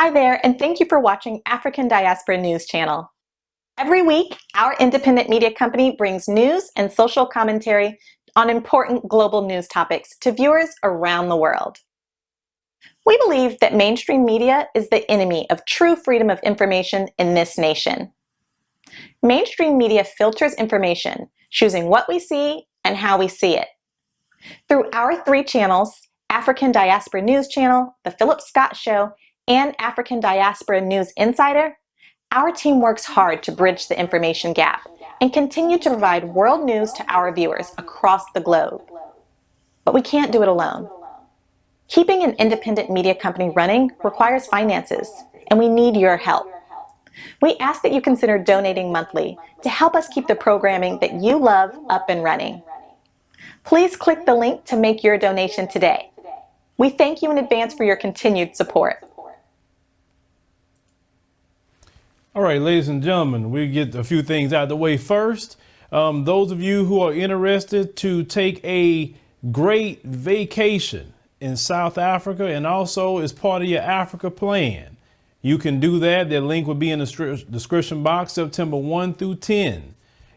Hi there, and thank you for watching African Diaspora News Channel. Every week, our independent media company brings news and social commentary on important global news topics to viewers around the world. We believe that mainstream media is the enemy of true freedom of information in this nation. Mainstream media filters information, choosing what we see and how we see it. Through our three channels, African Diaspora News Channel, The Philip Scott Show, and African Diaspora News Insider, our team works hard to bridge the information gap and continue to provide world news to our viewers across the globe. But we can't do it alone. Keeping an independent media company running requires finances, and we need your help. We ask that you consider donating monthly to help us keep the programming that you love up and running. Please click the link to make your donation today. We thank you in advance for your continued support. All right, ladies and gentlemen, we get a few things out of the way first. Those of you who are interested to take a great vacation in South Africa and also as part of your Africa plan, you can do that. The link will be in the description box. September 1 through 10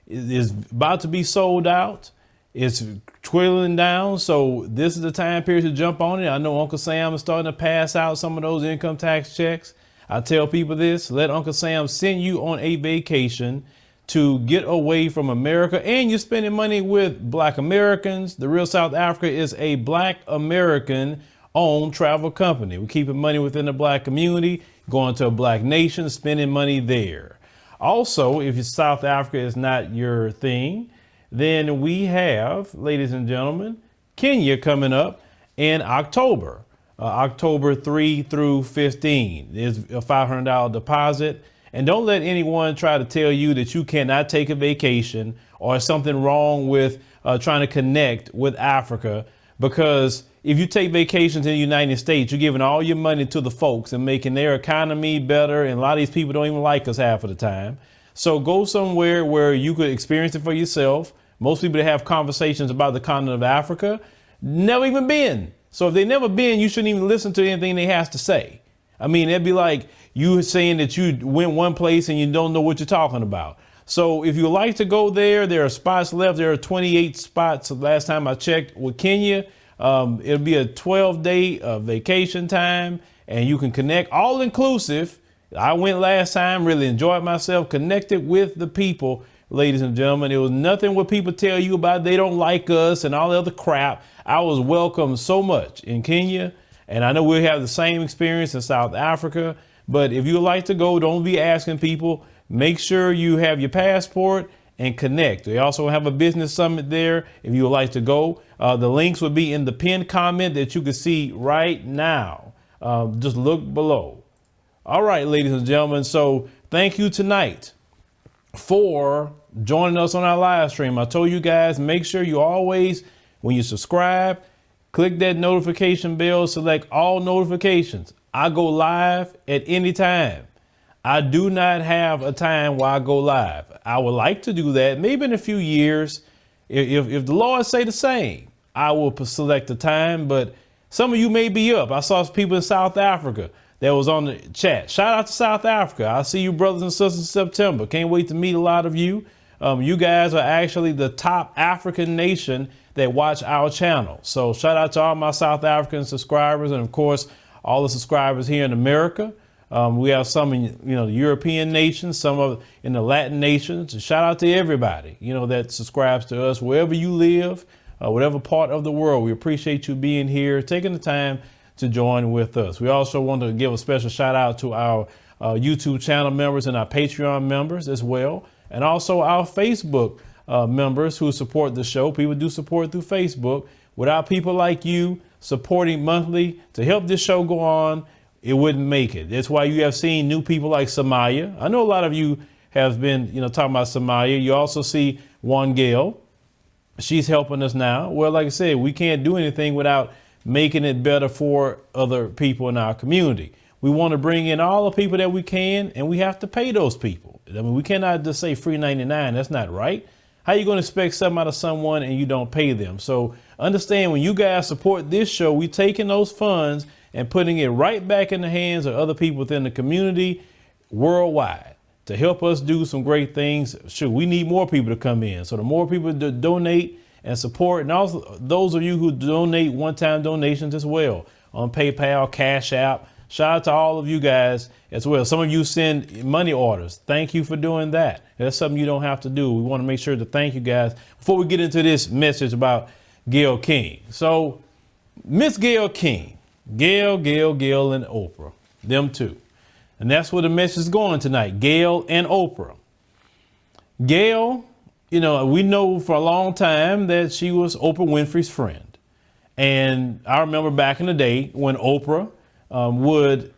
is about to be sold out. It's twiddling down. So this is the time period to jump on it. I know Uncle Sam is starting to pass out some of those income tax checks. I tell people this, let Uncle Sam send you on a vacation to get away from America, and you're spending money with Black Americans. The Real South Africa is a Black American owned travel company. We're keeping money within the Black community, going to a Black nation, spending money there. Also, if South Africa is not your thing, then we have, ladies and gentlemen, Kenya coming up in October. October 3 through 15 is a $500 deposit. And don't let anyone try to tell you that you cannot take a vacation or something wrong with trying to connect with Africa, because if you take vacations in the United States, you're giving all your money to the folks and making their economy better. And a lot of these people don't even like us half of the time. So go somewhere where you could experience it for yourself. Most people that have conversations about the continent of Africa never even been. So if they've never been, you shouldn't even listen to anything they has to say. I mean, it'd be like you saying that you went one place and you don't know what you're talking about. So if you like to go there, there are spots left. There are 28 spots. Last time I checked with Kenya, it'll be a 12-day vacation time, and you can connect all inclusive. I went last time, really enjoyed myself, connected with the people. Ladies and gentlemen, it was nothing what people tell you about they don't like us and all the other crap. I was welcomed so much in Kenya, and I know we'll have the same experience in South Africa. But if you like to go, don't be asking people. Make sure you have your passport and connect. They also have a business summit there if you would like to go. The links will be in the pinned comment that you can see right now. Just look below. All right, ladies and gentlemen. So thank you tonight for joining us on our live stream. I told you guys, make sure you always, when you subscribe, click that notification bell, select all notifications. I go live at any time. I do not have a time where I go live. I would like to do that maybe in a few years. If the Lord say the same, I will select the time, but some of you may be up. I saw some people in South Africa that was on the chat. Shout out to South Africa. I see you brothers and sisters in September. Can't wait to meet a lot of you. You guys are actually the top African nation that watch our channel. So shout out to all my South African subscribers, and of course, all the subscribers here in America. We have some in, the European nations, some in the Latin nations. And shout out to everybody, that subscribes to us wherever you live, whatever part of the world. We appreciate you being here, taking the time to join with us. We also want to give a special shout out to our YouTube channel members and our Patreon members as well. And also our Facebook members who support the show. People do support through Facebook. Without people like you supporting monthly to help this show go on, it wouldn't make it. That's why you have seen new people like Samaya. I know a lot of you have been, talking about Samaya. You also see Gayle. She's helping us now. Well, like I said, we can't do anything without making it better for other people in our community. We want to bring in all the people that we can, and we have to pay those people. I mean, we cannot just say free 99. That's not right. How are you going to expect something out of someone and you don't pay them? So understand, when you guys support this show, we're taking those funds and putting it right back in the hands of other people within the community worldwide to help us do some great things. Sure, we need more people to come in. So the more people to donate and support, and also those of you who donate one-time donations as well on PayPal, Cash App, shout out to all of you guys as well. Some of you send money orders. Thank you for doing that. That's something you don't have to do. We want to make sure to thank you guys before we get into this message about Gayle King. So Miss Gayle King, Gayle, and Oprah, them two. And that's where the message is going tonight. Gayle and Oprah. Gayle, we know for a long time that she was Oprah Winfrey's friend. And I remember back in the day when Oprah would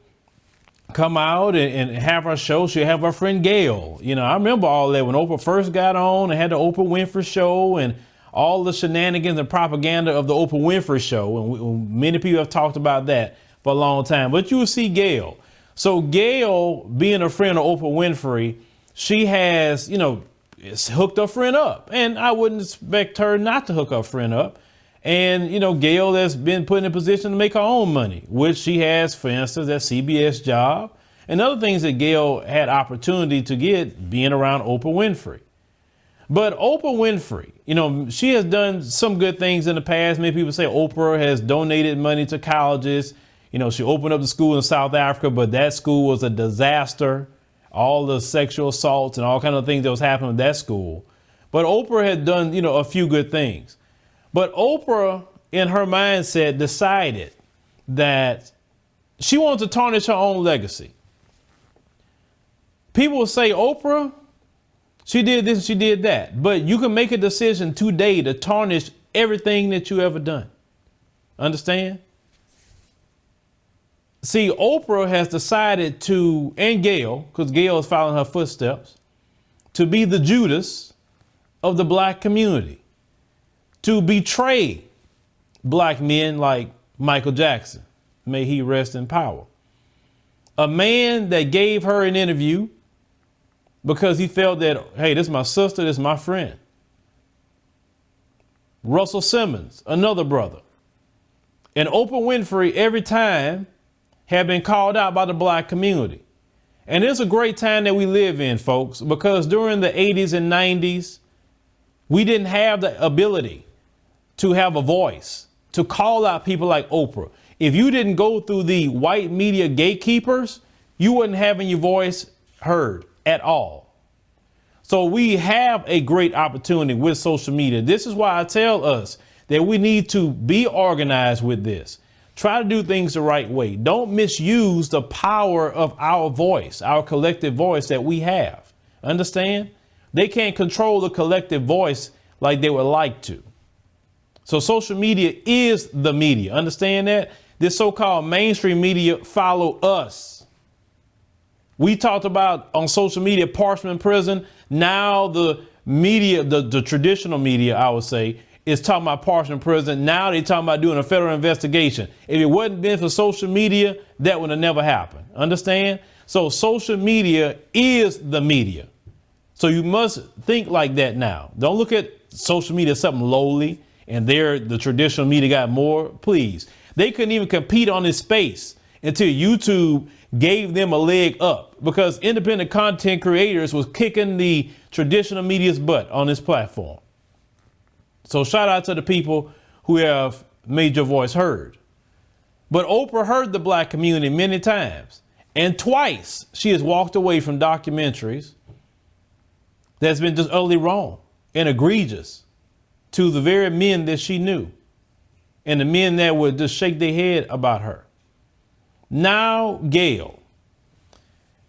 come out and have her show, she'd have her friend Gayle. I remember all that when Oprah first got on and had the Oprah Winfrey show and all the shenanigans and propaganda of the Oprah Winfrey show. And many people have talked about that for a long time. But you will see Gayle. So Gayle, being a friend of Oprah Winfrey, she has, hooked her friend up. And I wouldn't expect her not to hook her friend up. And, Gayle has been put in a position to make her own money, which she has, for instance, that CBS job and other things that Gayle had opportunity to get being around Oprah Winfrey. But Oprah Winfrey, she has done some good things in the past. Many people say Oprah has donated money to colleges. She opened up the school in South Africa, but that school was a disaster. All the sexual assaults and all kinds of things that was happening at that school. But Oprah had done, a few good things. But Oprah, in her mindset, decided that she wanted to tarnish her own legacy. People will say, Oprah, she did this and she did that. But you can make a decision today to tarnish everything that you ever done. Understand? See, Oprah has decided to, and Gayle, because Gayle is following her footsteps, to be the Judas of the black community, to betray black men like Michael Jackson. May he rest in power. A man that gave her an interview because he felt that, hey, this is my sister, this is my friend. Russell Simmons, another brother. And Oprah Winfrey, every time, have been called out by the black community. And it's a great time that we live in, folks, because during the 80s and 90s, we didn't have the ability to have a voice, to call out people like Oprah. If you didn't go through the white media gatekeepers, you wouldn't having your voice heard at all. So we have a great opportunity with social media. This is why I tell us that we need to be organized with this. Try to do things the right way. Don't misuse the power of our voice, our collective voice that we have. Understand? They can't control the collective voice like they would like to. So social media is the media. Understand that? This so-called mainstream media follow us. We talked about on social media, Parchment Prison. Now the media, the traditional media, I would say, is talking about Parchment Prison. Now they're talking about doing a federal investigation. If it wasn't been for social media, that would have never happened. Understand? So social media is the media. So you must think like that now. Don't look at social media as something lowly and the traditional media got more. Please. They couldn't even compete on this space until YouTube gave them a leg up, because independent content creators was kicking the traditional media's butt on this platform. So shout out to the people who have made your voice heard. But Oprah heard the black community many times, and twice she has walked away from documentaries that's been just utterly wrong and egregious to the very men that she knew and the men that would just shake their head about her. Now Gayle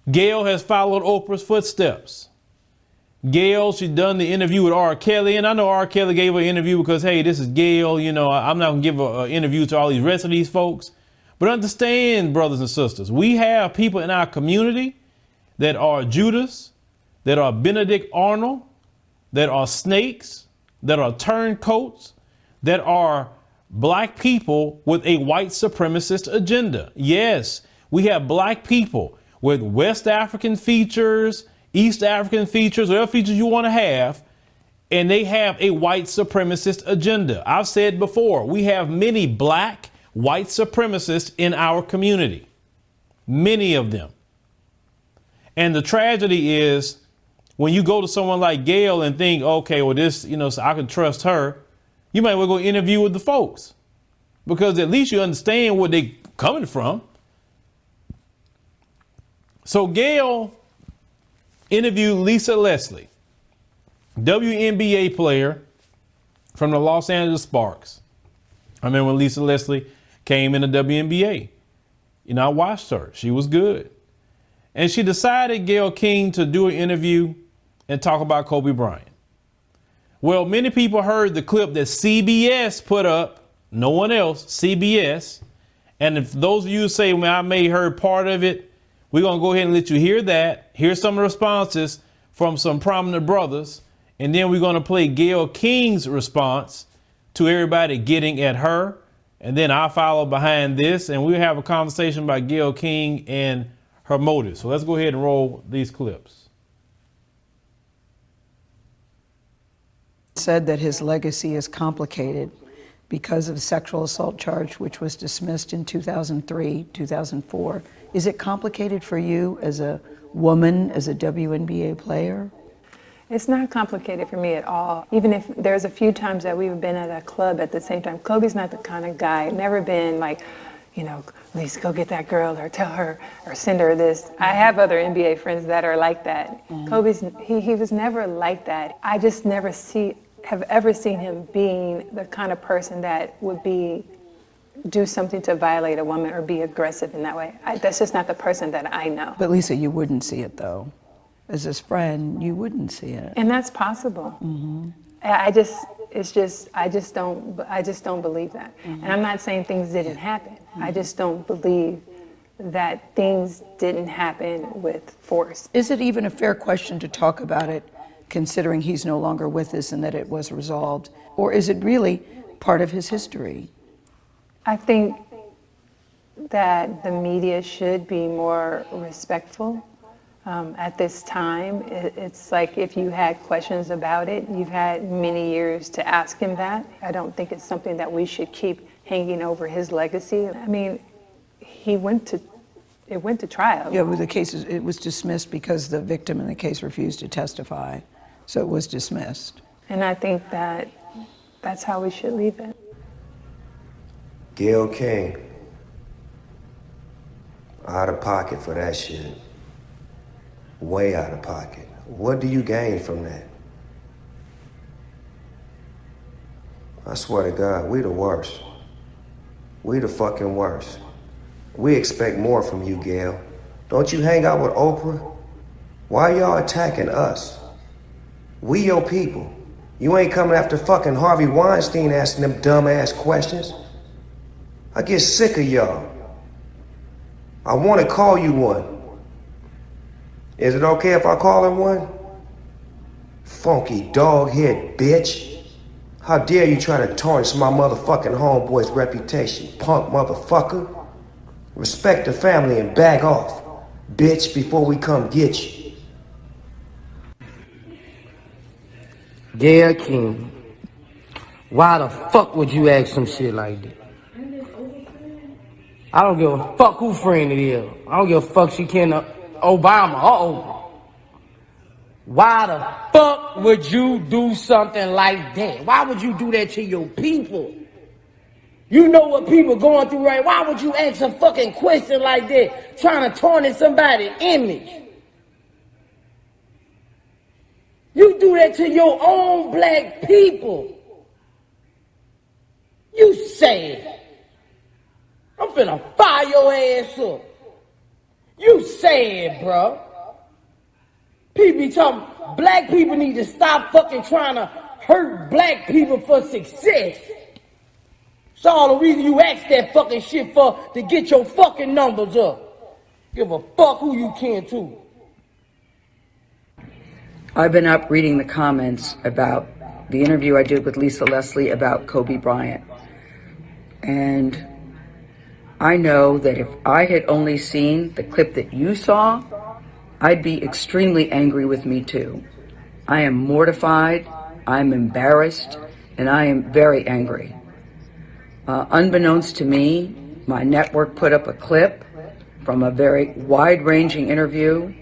has followed Oprah's footsteps. Gayle, she done the interview with R. Kelly, and I know R. Kelly gave her an interview because, hey, this is Gayle, I'm not gonna give an interview to all these rest of these folks. But understand, brothers and sisters, we have people in our community that are Judas, that are Benedict Arnold, that are snakes, that are turncoats, that are black people with a white supremacist agenda. Yes, we have black people with West African features, East African features, whatever features you want to have, and they have a white supremacist agenda. I've said before, we have many black white supremacists in our community, many of them. And the tragedy is when you go to someone like Gayle and think, okay, well, this, so I can trust her, you might well go interview with the folks because at least you understand where they coming from. So Gayle interviewed Lisa Leslie, WNBA player from the Los Angeles Sparks. I remember when Lisa Leslie came in the WNBA. I watched her. She was good. And she decided, Gayle King, to do an interview and talk about Kobe Bryant. Well, many people heard the clip that CBS put up, no one else, CBS. And if those of you say, well, I may have heard part of it, we're going to go ahead and let you hear that. Here's some of the responses from some prominent brothers. And then we're going to play Gayle King's response to everybody getting at her. And then I'll follow behind this and we'll have a conversation about Gayle King and her motives. So let's go ahead and roll these clips. Said that his legacy is complicated because of the sexual assault charge, which was dismissed in 2003, 2004. Is it complicated for you as a woman, as a WNBA player? It's not complicated for me at all. Even if there's a few times that we've been at a club at the same time. Kobe's not the kind of guy, never been like, Lisa, go get that girl or tell her or send her this. I have other NBA friends that are like that. Kobe's, he was never like that. I just never have ever seen him being the kind of person that would do something to violate a woman or be aggressive in that way. That's just not the person that I know. But Lisa, you wouldn't see it though. As his friend, you wouldn't see it. And that's possible. I just don't believe that. And I'm not saying things didn't happen. I just don't believe that things didn't happen with force. Is it even a fair question to talk about it, considering he's no longer with us and that it was resolved? Or is it really part of his history? I think that the media should be more respectful. At this time, it's like if you had questions about it, you've had many years to ask him that. I don't think it's something that we should keep hanging over his legacy. I mean, it went to trial. Yeah, with the cases, it was dismissed because the victim in the case refused to testify. So it was dismissed. And I think that's how we should leave it. Gayle King, out of pocket for that shit. Way out of pocket. What do you gain from that? I swear to God, we the worst. We the fucking worst. We expect more from you, Gayle. Don't you hang out with Oprah? Why y'all attacking us? We your people. You ain't coming after fucking Harvey Weinstein asking them dumbass questions. I get sick of y'all. I want to call you one. Is it okay if I call him one? Funky dog-head bitch. How dare you try to tarnish my motherfucking homeboy's reputation, punk motherfucker. Respect the family and back off, bitch, before we come get you. Gayle King, why the fuck would you ask some shit like that? I don't give a fuck who friend it is. I don't give a fuck she can Obama. Why the fuck would you do something like that? Why would you do that to your people? You know what people going through, right? Why would you ask a fucking question like that, trying to tarnish somebody's image? You do that to your own black people. You sad. I'm finna fire your ass up. You sad, bro. People be talking, black people need to stop fucking trying to hurt black people for success. It's all the reason you ask that fucking shit for, to get your fucking numbers up. Give a fuck who you can too. I've been up reading the comments about the interview I did with Lisa Leslie about Kobe Bryant. And I know that if I had only seen the clip that you saw, I'd be extremely angry with me too. I am mortified, I'm embarrassed, and I am very angry. Unbeknownst to me, my network put up a clip from a very wide-ranging interview,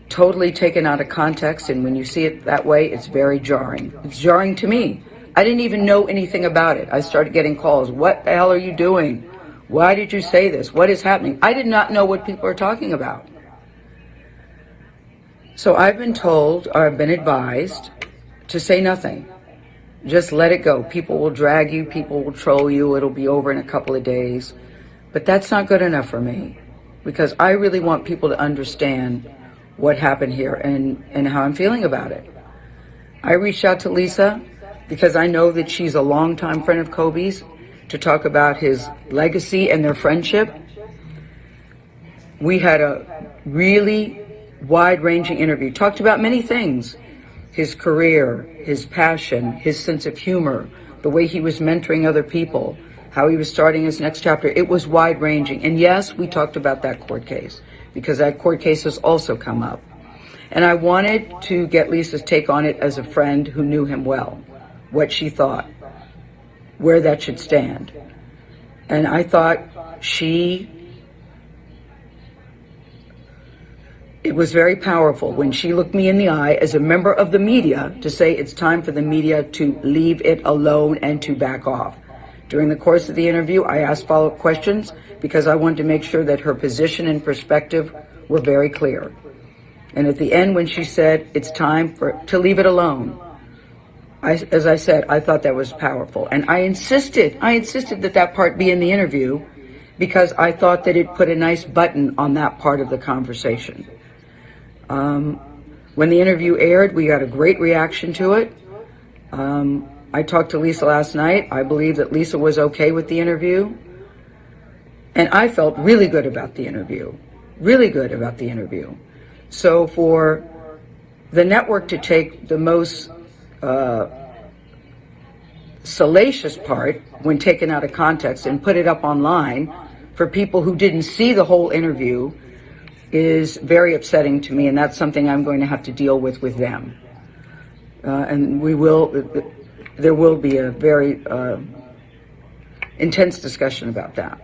totally taken out of context, and when you see it that way, it's very jarring. It's jarring to me. I didn't even know anything about it. I started getting calls. What the hell are you doing? Why did you say this? What is happening? I did not know what people are talking about. So I've been told, or I've been advised, to say nothing. Just let it go. People will drag you, people will troll you, it'll be over in a couple of days. But that's not good enough for me, because I really want people to understand what happened here and how I'm feeling about it. I reached out to Lisa because I know that she's a longtime friend of Kobe's, to talk about his legacy and their friendship. We had a really wide-ranging interview, talked about many things: his career, his passion, his sense of humor, the way he was mentoring other people, how he was starting his next chapter. It was wide-ranging. And yes, we talked about that court case, because that court case has also come up. And I wanted to get Lisa's take on it as a friend who knew him well, what she thought, where that should stand. And I thought it was very powerful when she looked me in the eye as a member of the media to say it's time for the media to leave it alone and to back off. During the course of the interview, I asked follow-up questions because I wanted to make sure that her position and perspective were very clear. And at the end, when she said it's time to leave it alone, as I said, I thought that was powerful. And I insisted that part be in the interview, because I thought that it put a nice button on that part of the conversation. When the interview aired, we got a great reaction to it. I talked to Lisa last night. I believe that Lisa was okay with the interview. And I felt really good about the interview. Really good about the interview. So for the network to take the most salacious part, when taken out of context, and put it up online for people who didn't see the whole interview, is very upsetting to me, and that's something I'm going to have to deal with them. And there will be a very intense discussion about that.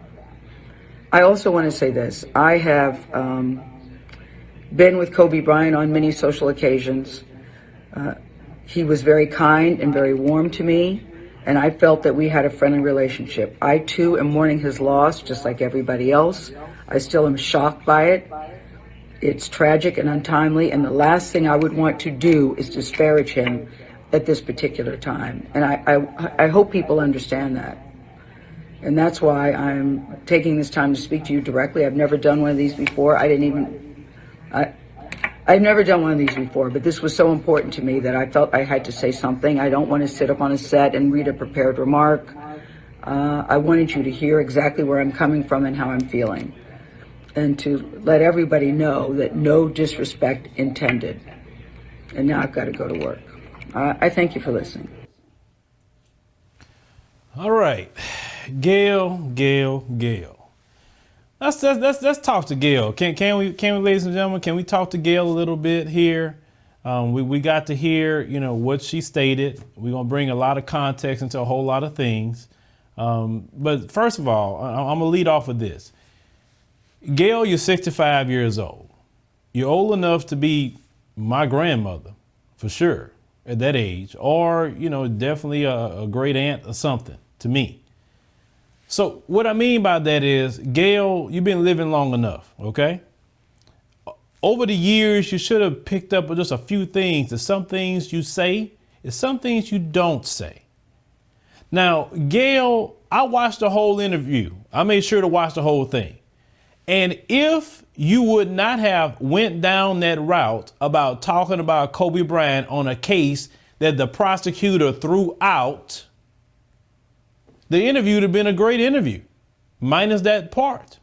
I also want to say this. I have been with Kobe Bryant on many social occasions. He was very kind and very warm to me, and I felt that we had a friendly relationship. I too am mourning his loss, just like everybody else. I still am shocked by it. It's tragic and untimely, and the last thing I would want to do is disparage him at this particular time. And I hope people understand that. And that's why I'm taking this time to speak to you directly. I've never done one of these before. I've never done one of these before, but this was so important to me that I felt I had to say something. I don't want to sit up on a set and read a prepared remark. I wanted you to hear exactly where I'm coming from and how I'm feeling, and to let everybody know that no disrespect intended. And now I've got to go to work. I thank you for listening. All right, Gayle. Let's talk to Gayle. Can we, ladies and gentlemen, can we talk to Gayle a little bit here? We got to hear, what she stated. We're gonna bring a lot of context into a whole lot of things. But first of all, I'm gonna lead off with this. Gayle, you're 65 years old. You're old enough to be my grandmother, for sure, at that age, or, definitely a great aunt or something to me. So what I mean by that is, Gayle, you've been living long enough, okay? Over the years, you should have picked up just a few things. There's some things you say, there's some things you don't say. Now, Gayle, I watched the whole interview. I made sure to watch the whole thing. And if you would not have went down that route about talking about Kobe Bryant on a case that the prosecutor threw out, the interview would have been a great interview, minus that part.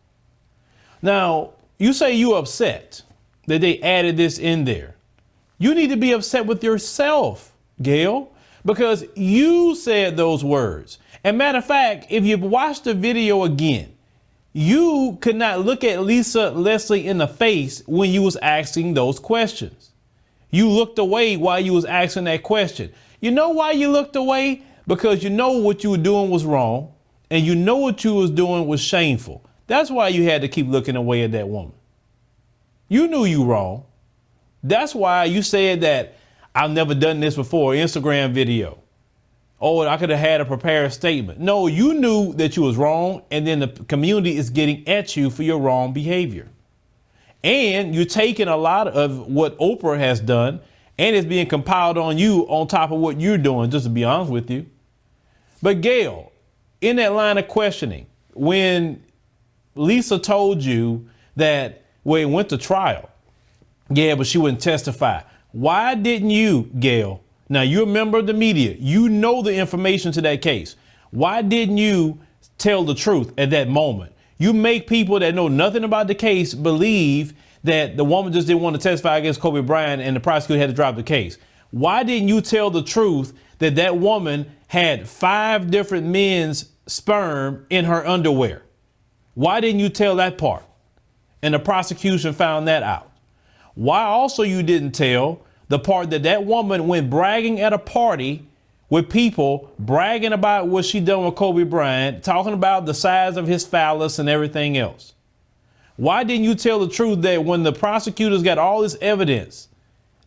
Now, you say you're upset that they added this in there. You need to be upset with yourself, Gayle, because you said those words. And matter of fact, if you watch the video again, you could not look at Lisa Leslie in the face when you was asking those questions. You looked away while you was asking that question. You know why you looked away? because you know what you were doing was wrong and you know what you was doing was shameful. That's why you had to keep looking away at that woman. You knew you wrong. That's why you said that I've never done this before, Instagram video. Oh, I could have had a prepared statement. No, you knew that you was wrong, and then the community is getting at you for your wrong behavior. And you're taking a lot of what Oprah has done, and it's being compiled on you on top of what you're doing, just to be honest with you. But Gayle, in that line of questioning, when Lisa told you that it went to trial, yeah, but she wouldn't testify. Why didn't you, Gayle? Now, you're a member of the media. You know the information to that case. Why didn't you tell the truth at that moment? You make people that know nothing about the case believe that the woman just didn't want to testify against Kobe Bryant and the prosecutor had to drop the case. Why didn't you tell the truth that that woman had 5 different men's sperm in her underwear? Why didn't you tell that part? And the prosecution found that out. Why also you didn't tell the part that that woman went bragging at a party with people, bragging about what she done with Kobe Bryant, talking about the size of his phallus and everything else? Why didn't you tell the truth that when the prosecutors got all this evidence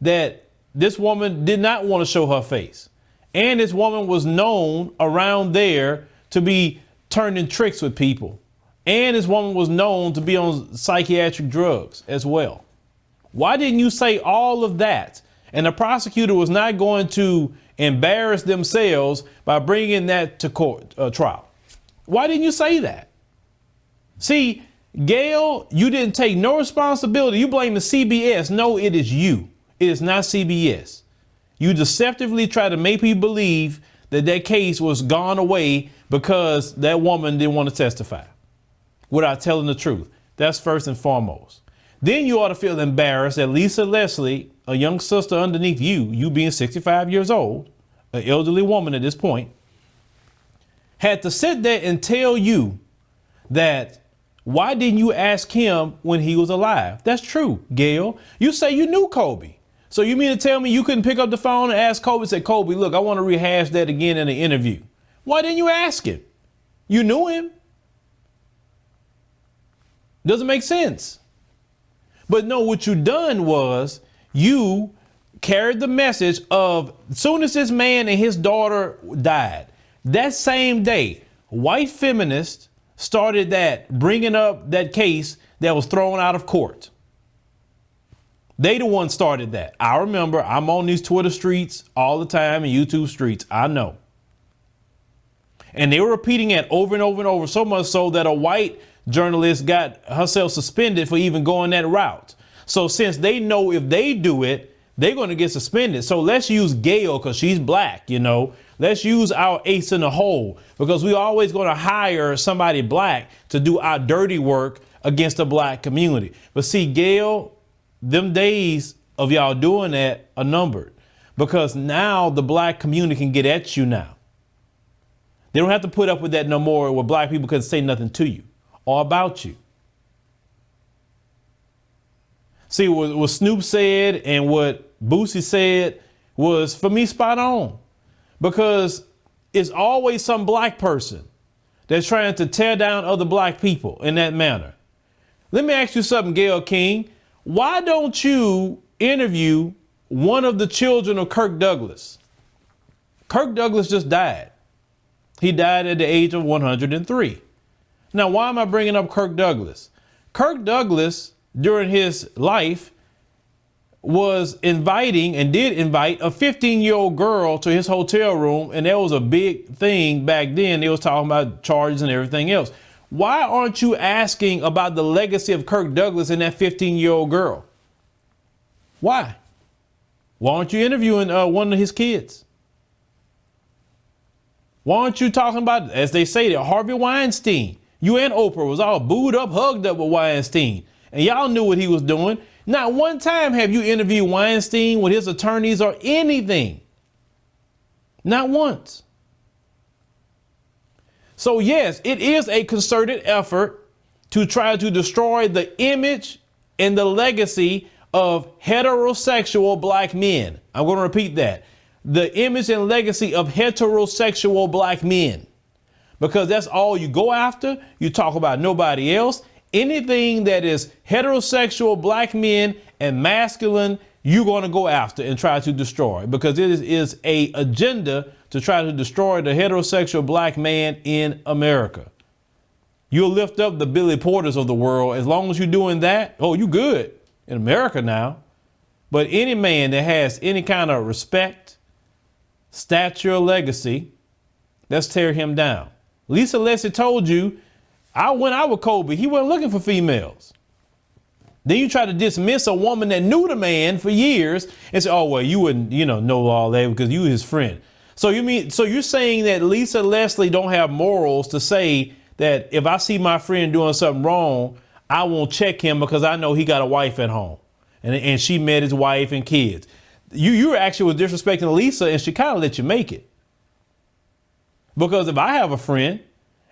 that this woman did not want to show her face, and this woman was known around there to be turning tricks with people, and this woman was known to be on psychiatric drugs as well? Why didn't you say all of that? And the prosecutor was not going to embarrass themselves by bringing that to court trial. Why didn't you say that? See, Gayle, you didn't take no responsibility. You blame the CBS. No, it is you. It is not CBS. You deceptively try to make people believe that that case was gone away because that woman didn't want to testify without telling the truth. That's first and foremost. Then you ought to feel embarrassed that Lisa Leslie, a young sister underneath you being 65 years old, an elderly woman at this point, had to sit there and tell you that why didn't you ask him when he was alive? That's true, Gayle. You say you knew Kobe. So you mean to tell me you couldn't pick up the phone and ask Kobe and say, Kobe, look, I want to rehash that again in an interview. Why didn't you ask him? You knew him. Doesn't make sense. But no, what you done was you carried the message of as soon as this man and his daughter died, that same day, white feminists started bringing up that case that was thrown out of court. They the one started that. I remember, I'm on these Twitter streets all the time and YouTube streets. I know. And they were repeating it over and over and over, so much so that a white journalist got herself suspended for even going that route. So since they know if they do it, they're going to get suspended. So let's use Gayle because she's black, you know. Let's use our ace in the hole because we're always going to hire somebody black to do our dirty work against the black community. But see, Gayle, them days of y'all doing that are numbered because now the black community can get at you now. They don't have to put up with that no more where black people couldn't say nothing to you or about you. See, what Snoop said and what Boosie said was, for me, spot on. Because it's always some black person that's trying to tear down other black people in that manner. Let me ask you something, Gayle King. Why don't you interview one of the children of Kirk Douglas? Kirk Douglas just died. He died at the age of 103. Now, why am I bringing up Kirk Douglas? Kirk Douglas, during his life, was inviting and did invite a 15-year-old girl to his hotel room. And that was a big thing back then. They was talking about charges and everything else. Why aren't you asking about the legacy of Kirk Douglas and that 15-year-old girl? Why? Why aren't you interviewing one of his kids? Why aren't you talking about, as they say, that Harvey Weinstein? You and Oprah was all booed up, hugged up with Weinstein. And y'all knew what he was doing. Not one time have you interviewed Weinstein with his attorneys or anything. Not once. So yes, it is a concerted effort to try to destroy the image and the legacy of heterosexual black men. I'm going to repeat that. the image and legacy of heterosexual black men, because that's all you go after. You talk about nobody else. Anything that is heterosexual black men and masculine, you're going to go after and try to destroy, because it is a agenda to try to destroy the heterosexual black man in America. You'll lift up the Billy Porters of the world. As long as you're doing that, oh, you good in America now. But any man that has any kind of respect, stature, legacy, let's tear him down. Lisa Leslie told you, I went out with Kobe. He wasn't looking for females. Then you try to dismiss a woman that knew the man for years and say, oh, well, you wouldn't, know all that because you his friend. So you're saying that Lisa Leslie don't have morals to say that if I see my friend doing something wrong, I won't check him because I know he got a wife at home and she met his wife and kids. You actually was disrespecting Lisa, and she kind of let you make it. Because if I have a friend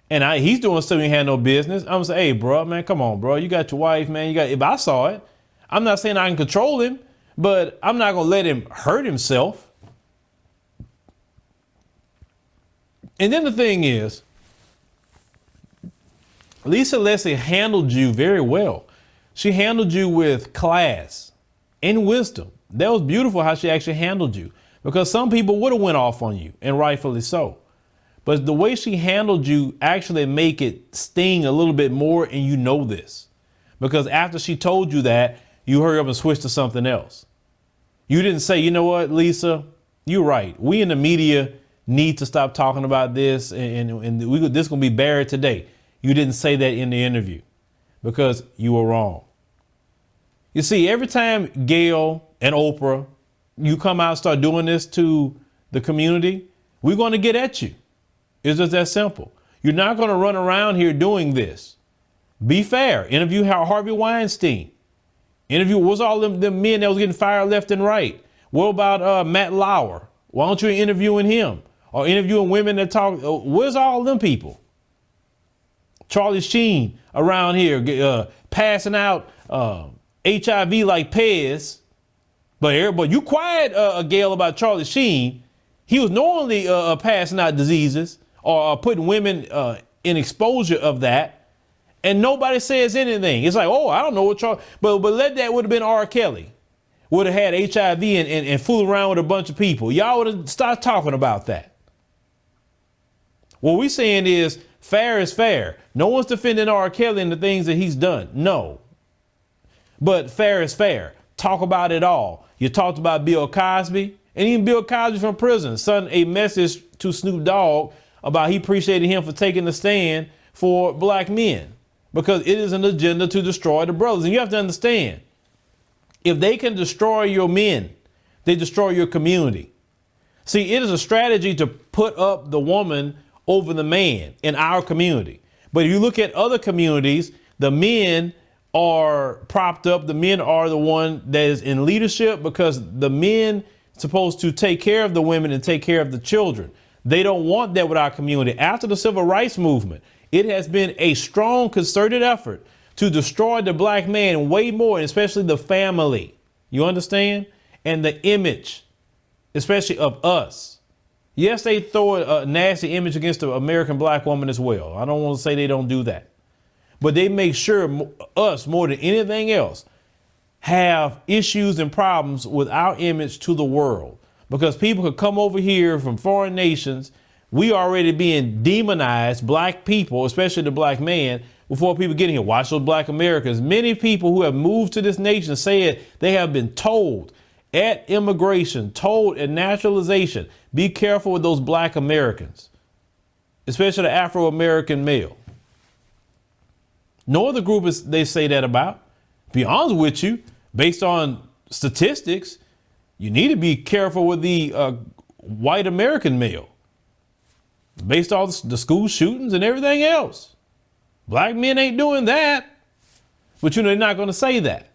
and he's doing something he had no business, I'm gonna say, hey, bro, man, come on, bro. You got your wife, man. If I saw it, I'm not saying I can control him, but I'm not gonna let him hurt himself. And then the thing is, Lisa Leslie handled you very well. She handled you with class and wisdom. That was beautiful how she actually handled you, because some people would have went off on you, and rightfully so. But the way she handled you actually make it sting a little bit more, and you know this. Because after she told you that, you hurry up and switch to something else. You didn't say, you know what, Lisa, you're right. We in the media need to stop talking about this, and this is going to be buried today. You didn't say that in the interview because you were wrong. You see, every time Gayle and Oprah, you come out and start doing this to the community, we're going to get at you. It's just that simple. You're not going to run around here doing this. Be fair. Interview Harvey Weinstein. Interview, what's all them men that was getting fired left and right? What about Matt Lauer? Why don't you interviewing him? Or interviewing women that talk, where's all them people? Charlie Sheen around here passing out HIV like Pez. But you quiet, Gayle, about Charlie Sheen. He was normally passing out diseases or putting women in exposure of that. And nobody says anything. It's like, oh, I don't know what Charlie, but let that would have been R. Kelly. Would have had HIV and fooled around with a bunch of people. Y'all would have started talking about that. What we're saying is fair is fair. No one's defending R. Kelly and the things that he's done. No. But fair is fair. Talk about it all. You talked about Bill Cosby, and even Bill Cosby from prison sent a message to Snoop Dogg about he appreciated him for taking the stand for black men, because it is an agenda to destroy the brothers. And you have to understand, if they can destroy your men, they destroy your community. See, it is a strategy to put up the woman over the man in our community. But if you look at other communities, the men are propped up. The men are the one that is in leadership, because the men are supposed to take care of the women and take care of the children. They don't want that with our community. After the civil rights movement, it has been a strong concerted effort to destroy the black man way more, and especially the family. You understand? And the image, especially of us. Yes, they throw a nasty image against the American black woman as well. I don't want to say they don't do that. But they make sure us, more than anything else, have issues and problems with our image to the world. Because people could come over here from foreign nations. We already being demonized, black people, especially the black man, before people get here. Watch those black Americans. Many people who have moved to this nation say it, they have been told at immigration, told at naturalization, be careful with those black Americans, especially the Afro-American male. No other group is they say that about. Be honest with you, based on statistics, you need to be careful with the white American male, based on the school shootings and everything else. Black men ain't doing that, but they're not going to say that.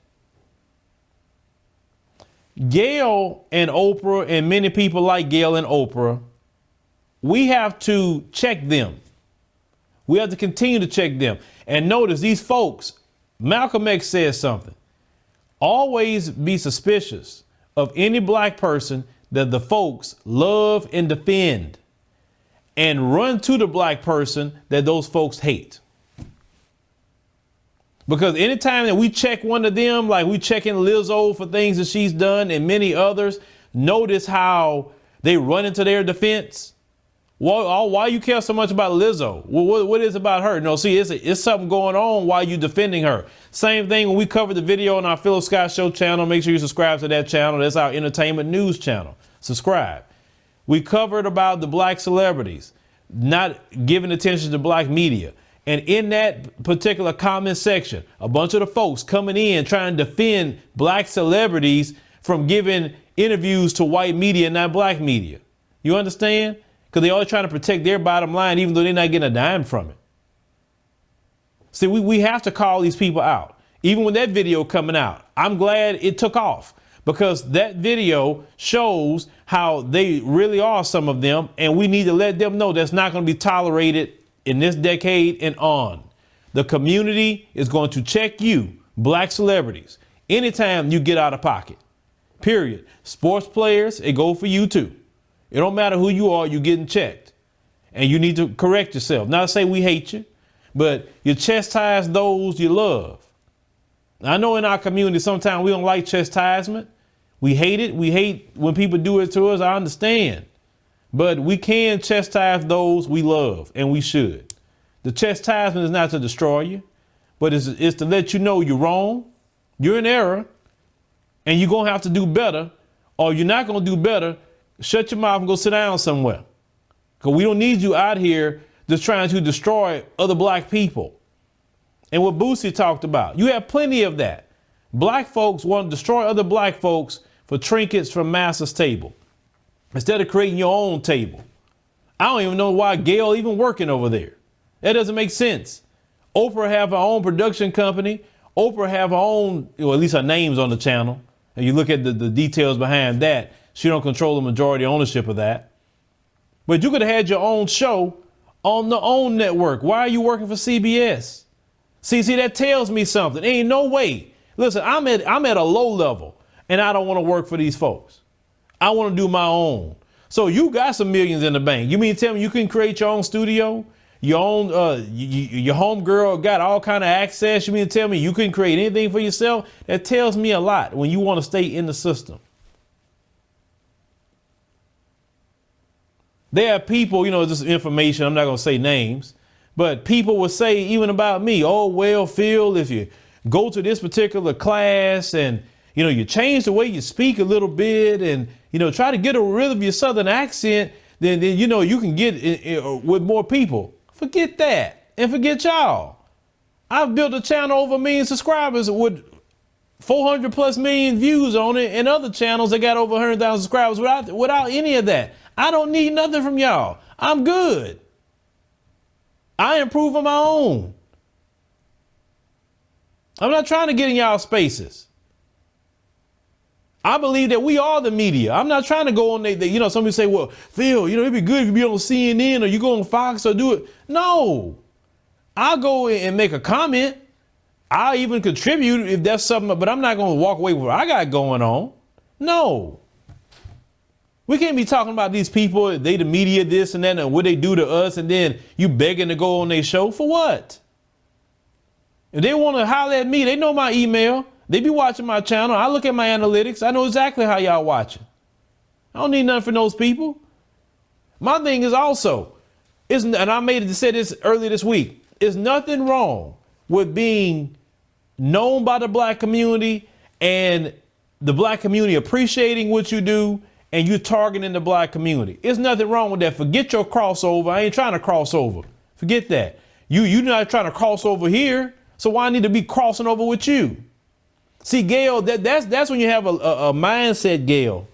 Gayle and Oprah, and many people like Gayle and Oprah, we have to check them. We have to continue to check them. And notice these folks, Malcolm X says something. Always be suspicious of any black person that the folks love and defend, and run to the black person that those folks hate. Because anytime that we check one of them, like we checking Lizzo for things that she's done and many others, notice how they run into their defense. Why you care so much about Lizzo? What is it about her? No, see, it's something going on while you defending her. Same thing when we covered the video on our Phillipscott Show channel. Make sure you subscribe to that channel. That's our entertainment news channel. Subscribe. We covered about the black celebrities not giving attention to black media. And in that particular comment section, a bunch of the folks coming in trying to defend black celebrities from giving interviews to white media and not black media. You understand? Because they always trying to protect their bottom line, even though they're not getting a dime from it. See, we have to call these people out. Even with that video coming out, I'm glad it took off, because that video shows how they really are, some of them, and we need to let them know that's not going to be tolerated in this decade and on. The community is going to check you, black celebrities, anytime you get out of pocket. Period. Sports players, it go for you too. It don't matter who you are, you're getting checked. And you need to correct yourself. Not to say we hate you, but you chastise those you love. I know in our community, sometimes we don't like chastisement. We hate it. We hate when people do it to us. I understand. But we can chastise those we love, and we should. The chastisement is not to destroy you, but it's to let you know you're wrong, you're in error, and you're going to have to do better, or you're not going to do better. Shut your mouth and go sit down somewhere. Because we don't need you out here just trying to destroy other black people. And what Boosie talked about, you have plenty of that. Black folks want to destroy other black folks for trinkets from master's table, instead of creating your own table. I don't even know why Gayle even working over there. That doesn't make sense. Oprah have her own production company. Oprah have her own, well, at least her name's on the channel. And you look at the details behind that. She don't control the majority ownership of that. But you could have had your own show on the own network. Why are you working for CBS? See, that tells me something. Ain't no way. Listen, I'm at a low level, and I don't want to work for these folks. I want to do my own. So you got some millions in the bank. You mean to tell me you can create your own studio? Your own, your homegirl got all kind of access. You mean to tell me you couldn't create anything for yourself? That tells me a lot when you want to stay in the system. There are people, this information, I'm not going to say names, but people will say even about me, oh, well, Phil, if you go to this particular class and, you change the way you speak a little bit and, try to get rid of your Southern accent, then you can get with more people. Forget that and forget y'all. I've built a channel over 1 million subscribers with 400 plus million views on it, and other channels that got over 100,000 subscribers without any of that. I don't need nothing from y'all. I'm good. I improve on my own. I'm not trying to get in y'all spaces. I believe that we are the media. I'm not trying to go on there. Somebody say, well, Phil, it'd be good if you be on CNN or you go on Fox or do it. No, I'll go and make a comment. I'll even contribute if that's something, but I'm not going to walk away with what I got going on. No. We can't be talking about these people, they the media, this and that, and what they do to us, and then you begging to go on their show for what? If they want to holler at me, they know my email. They be watching my channel. I look at my analytics. I know exactly how y'all watching. I don't need nothing from those people. My thing is also, and I made it to say this earlier this week, there's nothing wrong with being known by the black community and the black community appreciating what you do, and you're targeting the black community. There's nothing wrong with that. Forget your crossover. I ain't trying to cross over. Forget that. You're not trying to cross over here. So why I need to be crossing over with you? See, Gayle, that's when you have a mindset, Gayle,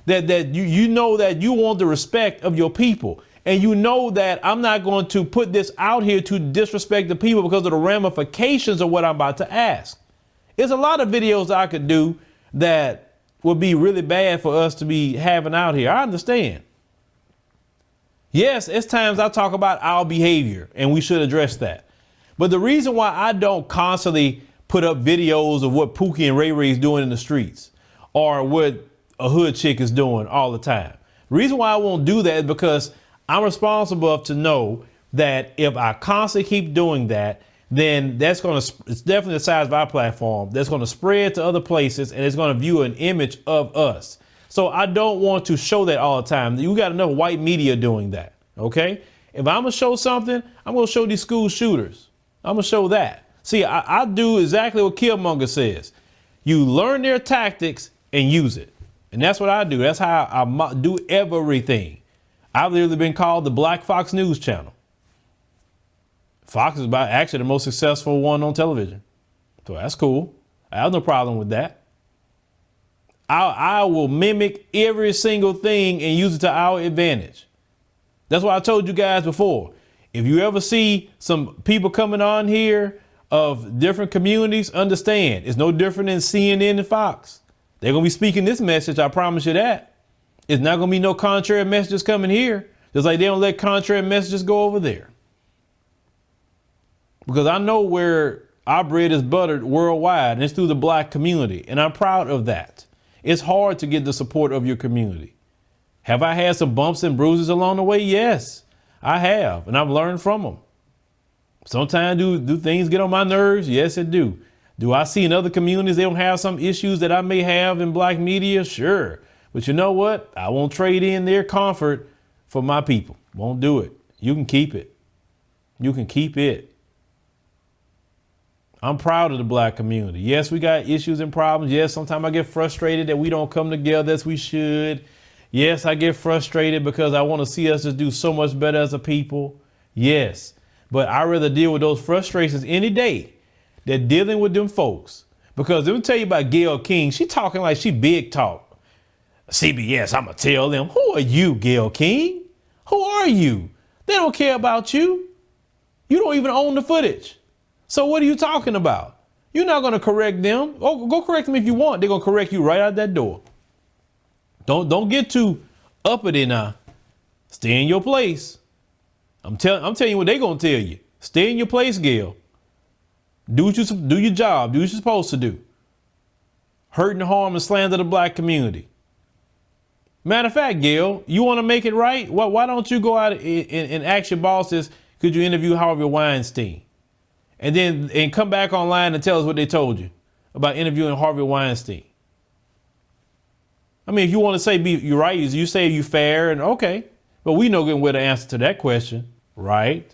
that you know that you want the respect of your people. And you know that I'm not going to put this out here to disrespect the people because of the ramifications of what I'm about to ask. There's a lot of videos that I could do that would be really bad for us to be having out here. I understand. Yes, it's times I talk about our behavior and we should address that. But the reason why I don't constantly put up videos of what Pookie and Ray Ray's doing in the streets or what a hood chick is doing all the time. The reason why I won't do that is because I'm responsible enough to know that if I constantly keep doing that, then it's definitely the size of our platform that's going to spread to other places, and it's going to view an image of us. So I don't want to show that all the time. You got enough white media doing that. OK, if I'm going to show something, I'm going to show these school shooters. I'm going to show that. See, I do exactly what Killmonger says. You learn their tactics and use it. And that's what I do. That's how I do everything. I've literally been called the Black Fox News Channel. Fox is actually the most successful one on television. So that's cool. I have no problem with that. I will mimic every single thing and use it to our advantage. That's why I told you guys before. If you ever see some people coming on here of different communities, understand it's no different than CNN and Fox. They're going to be speaking this message. I promise you that. It's not going to be no contrary messages coming here. Just like they don't let contrary messages go over there. Because I know where our bread is buttered worldwide, and it's through the black community. And I'm proud of that. It's hard to get the support of your community. Have I had some bumps and bruises along the way? Yes, I have. And I've learned from them. Sometimes do things get on my nerves? Yes, it do. Do I see in other communities they don't have some issues that I may have in black media? Sure. But you know what? I won't trade in their comfort for my people. Won't do it. You can keep it. You can keep it. I'm proud of the black community. Yes, we got issues and problems. Yes, sometimes I get frustrated that we don't come together as we should. Yes, I get frustrated because I want to see us just do so much better as a people. Yes, but I'd rather deal with those frustrations any day than dealing with them folks. Because let me tell you about Gayle King. She talking like she big talk. CBS, I'm going to tell them, who are you, Gayle King? Who are you? They don't care about you. You don't even own the footage. So what are you talking about? You're not going to correct them. Oh, go correct them if you want. They're going to correct you right out that door. Don't get too uppity now. Stay in your place. I'm telling you what they're going to tell you. Stay in your place, Gayle. Do your job. Do what you're supposed to do. Hurt and harm and slander the black community. Matter of fact, Gayle, you want to make it right? Why don't you go out and ask your bosses, could you interview Harvey Weinstein? And come back online and tell us what they told you about interviewing Harvey Weinstein. I mean, if you want to say you're right, you say you're fair and okay, but we know where the answer to that question, right?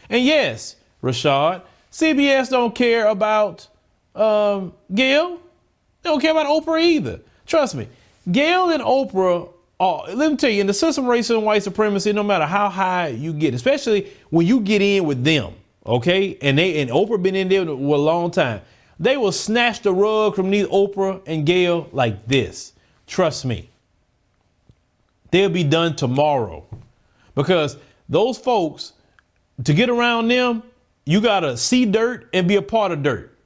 And yes, Rashad, CBS don't care about Gayle. They don't care about Oprah either. Trust me, Gayle and Oprah. Let me tell you, in the system of racism and white supremacy, no matter how high you get, especially when you get in with them. OK, and Oprah been in there for a long time. They will snatch the rug from these Oprah and Gayle like this. Trust me. They'll be done tomorrow because those folks, to get around them, you got to see dirt and be a part of dirt.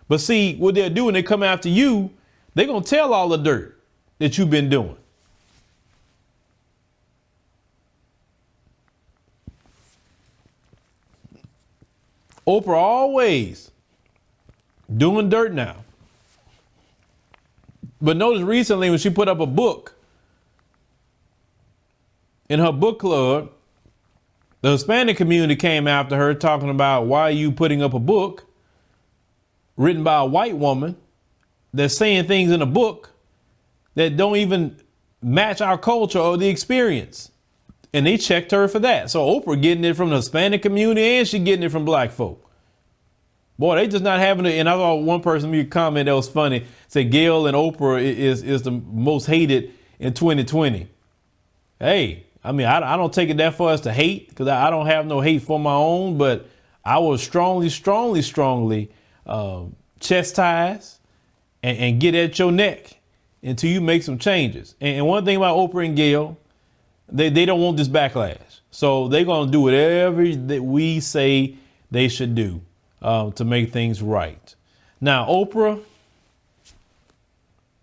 But see what they'll do when they come after you. They're going to tell all the dirt that you've been doing. Oprah always doing dirt now. But notice recently when she put up a book in her book club, the Hispanic community came after her talking about why are you putting up a book written by a white woman that's saying things in a book that don't even match our culture or the experience. And they checked her for that. So Oprah getting it from the Hispanic community and she getting it from black folk. Boy, they just not having it. And I saw one person make a comment that was funny. Said Gayle and Oprah is the most hated in 2020. Hey, I mean, I don't take it that far as to hate because I don't have no hate for my own. But I will strongly chastise and get at your neck until you make some changes. And one thing about Oprah and Gayle, they don't want this backlash. So they're going to do whatever that we say they should do to make things right. Now, Oprah,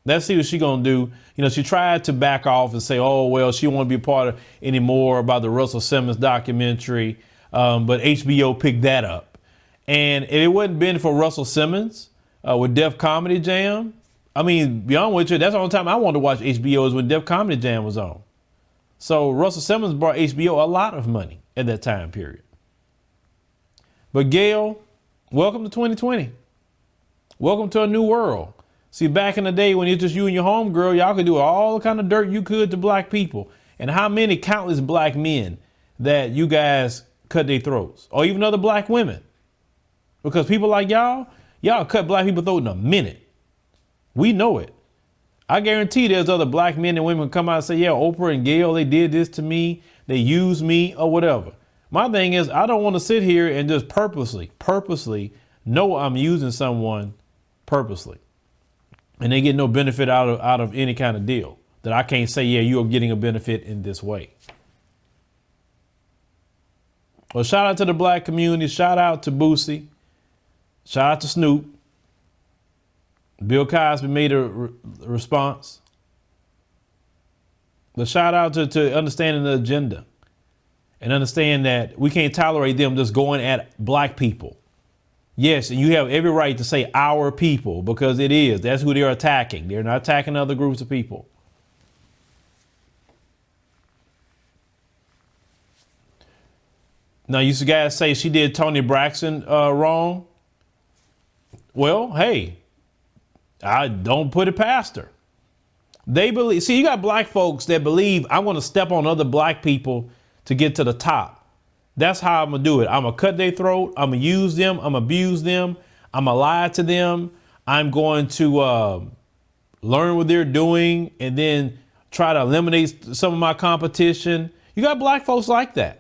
let's see what she's going to do. You know, she tried to back off and say, oh, well, she won't be a part of anymore about the Russell Simmons documentary. But HBO picked that up. And if it wasn't been for Russell Simmons with Def Comedy Jam, I mean, beyond with you, that's the only time I wanted to watch HBO is when Def Comedy Jam was on. So Russell Simmons brought HBO a lot of money at that time period. But Gayle, welcome to 2020. Welcome to a new world. See, back in the day when it's just you and your homegirl, y'all could do all the kind of dirt you could to black people. And how many countless black men that you guys cut their throats, or even other black women. Because people like y'all cut black people's throat in a minute. We know it. I guarantee there's other black men and women come out and say, yeah, Oprah and Gayle, they did this to me. They used me or whatever. My thing is, I don't want to sit here and just purposely know I'm using someone purposely. And they get no benefit out of any kind of deal that I can't say, yeah, you're getting a benefit in this way. Well, shout out to the black community. Shout out to Boosie. Shout out to Snoop. Bill Cosby made a response. But shout out to understanding the agenda and understand that we can't tolerate them just going at black people. Yes, and you have every right to say our people because that's who they're attacking. They're not attacking other groups of people. Now, you guys say she did Toni Braxton wrong. Well, hey, I don't put it past her. They believe, see, you got black folks that believe I'm going to step on other black people to get to the top. That's how I'm going to do it. I'm going to cut their throat. I'm going to use them. I'm going to abuse them. I'm going to lie to them. I'm going to learn what they're doing and then try to eliminate some of my competition. You got black folks like that.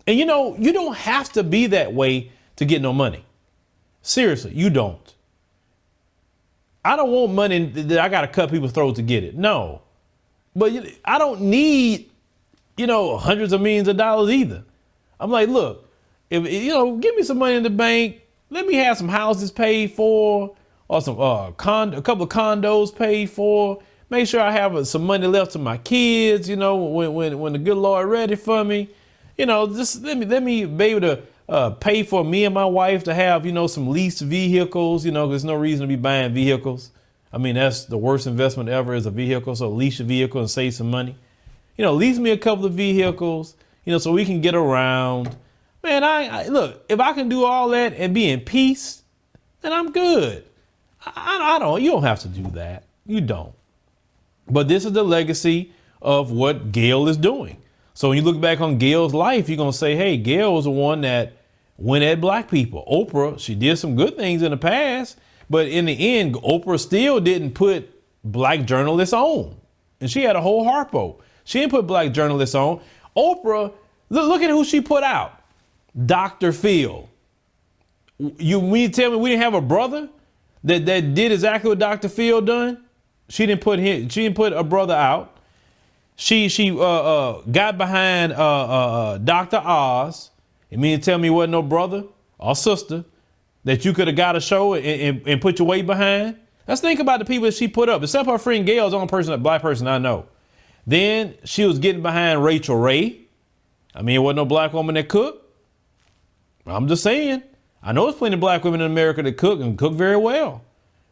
And you know, you don't have to be that way to get no money. Seriously, you don't. I don't want money that I got to cut people's throats to get it. No. But I don't need, hundreds of millions of dollars either. I'm like, look, if give me some money in the bank. Let me have some houses paid for or some a couple of condos paid for. Make sure I have some money left to my kids, when the good Lord ready for me. Just let me be able to pay for me and my wife to have, some leased vehicles, there's no reason to be buying vehicles. I mean, that's the worst investment ever is a vehicle. So lease a vehicle and save some money. Lease me a couple of vehicles, so we can get around. Man, I look, if I can do all that and be in peace, then I'm good. You don't have to do that. You don't. But this is the legacy of what Gayle is doing. So when you look back on Gayle's life, you're going to say, hey, Gayle was the one that went at black people. Oprah, she did some good things in the past, but in the end, Oprah still didn't put black journalists on. And she had a whole harpo. She didn't put black journalists on. Oprah, look at who she put out. Dr. Phil. You mean to tell me we didn't have a brother that did exactly what Dr. Phil done? She didn't put a brother out. She got behind Dr. Oz. You mean to tell me wasn't no brother or sister that you could have got a show and put your weight behind? Let's think about the people that she put up. Except her friend Gayle is the only black person I know. Then she was getting behind Rachel Ray. I mean, it wasn't no black woman that cooked. I'm just saying. I know there's plenty of black women in America that cook and cook very well.